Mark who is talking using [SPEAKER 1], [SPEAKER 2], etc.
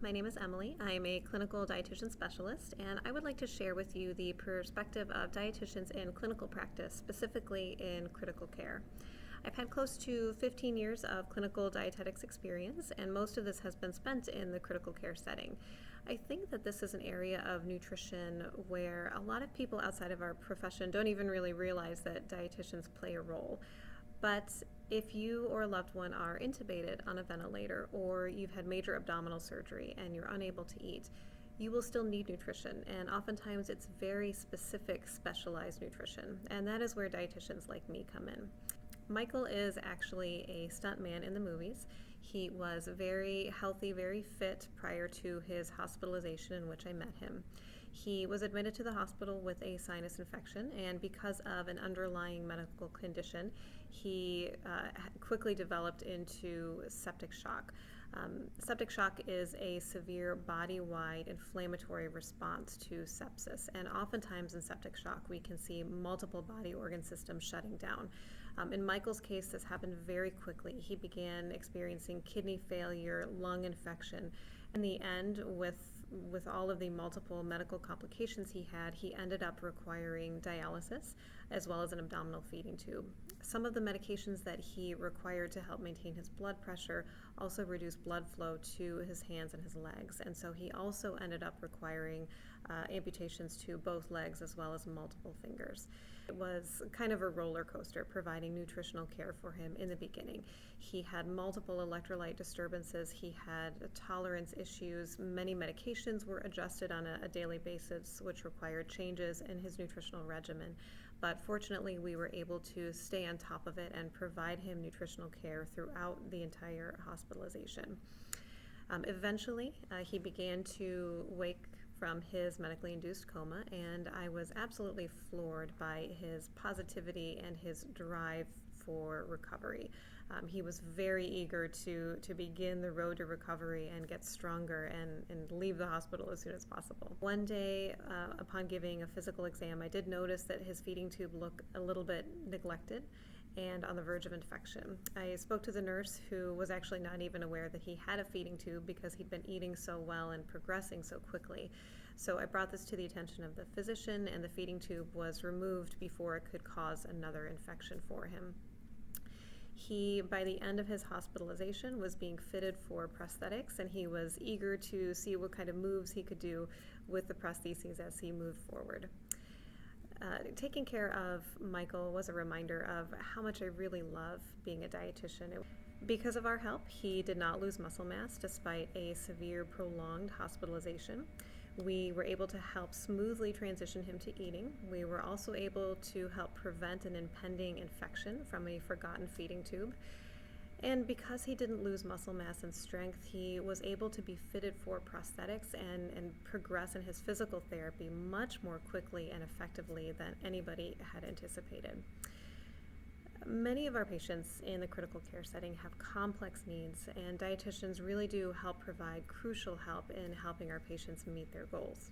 [SPEAKER 1] My name is Emily. I am a clinical dietitian specialist, and I would like to share with you the perspective of dietitians in clinical practice, specifically in critical care. I've had close to 15 years of clinical dietetics experience, and most of this has been spent in the critical care setting. I think that this is an area of nutrition where a lot of people outside of our profession don't even really realize that dietitians play a role. But if you or a loved one are intubated on a ventilator, or you've had major abdominal surgery and you're unable to eat, you will still need nutrition, and oftentimes it's very specific, specialized nutrition, and that is where dietitians like me come in. Michael is actually a stunt man in the movies. He was very healthy, very fit prior to his hospitalization in which I met him. He was admitted to the hospital with a sinus infection, and because of an underlying medical condition, he quickly developed into septic shock. Septic shock is a severe body-wide inflammatory response to sepsis, and oftentimes in septic shock we can see multiple body organ systems shutting down. In Michael's case, this happened very quickly. He began experiencing kidney failure, lung infection. In the end, with all of the multiple medical complications he had, he ended up requiring dialysis as well as an abdominal feeding tube. Some of the medications that he required to help maintain his blood pressure also reduced blood flow to his hands and his legs, and so he also ended up requiring amputations to both legs as well as multiple fingers. It was kind of a roller coaster providing nutritional care for him in the beginning. He had multiple electrolyte disturbances, he had tolerance issues, many medications were adjusted on a daily basis, which required changes in his nutritional regimen. But fortunately, we were able to stay on top of it and provide him nutritional care throughout the entire hospitalization. Eventually, he began to wake from his medically induced coma, and I was absolutely floored by his positivity and his drive for recovery. He was very eager to begin the road to recovery and get stronger and leave the hospital as soon as possible. One day, upon giving a physical exam, I did notice that his feeding tube looked a little bit neglected and on the verge of infection. I spoke to the nurse, who was actually not even aware that he had a feeding tube because he'd been eating so well and progressing so quickly. So I brought this to the attention of the physician, and the feeding tube was removed before it could cause another infection for him. He, by the end of his hospitalization, was being fitted for prosthetics, and he was eager to see what kind of moves he could do with the prostheses as he moved forward. Taking care of Michael was a reminder of how much I really love being a dietitian. Because of our help, he did not lose muscle mass despite a severe, prolonged hospitalization. We were able to help smoothly transition him to eating. We were also able to help prevent an impending infection from a forgotten feeding tube. And because he didn't lose muscle mass and strength, he was able to be fitted for prosthetics and progress in his physical therapy much more quickly and effectively than anybody had anticipated. Many of our patients in the critical care setting have complex needs, and dietitians really do help provide crucial help in helping our patients meet their goals.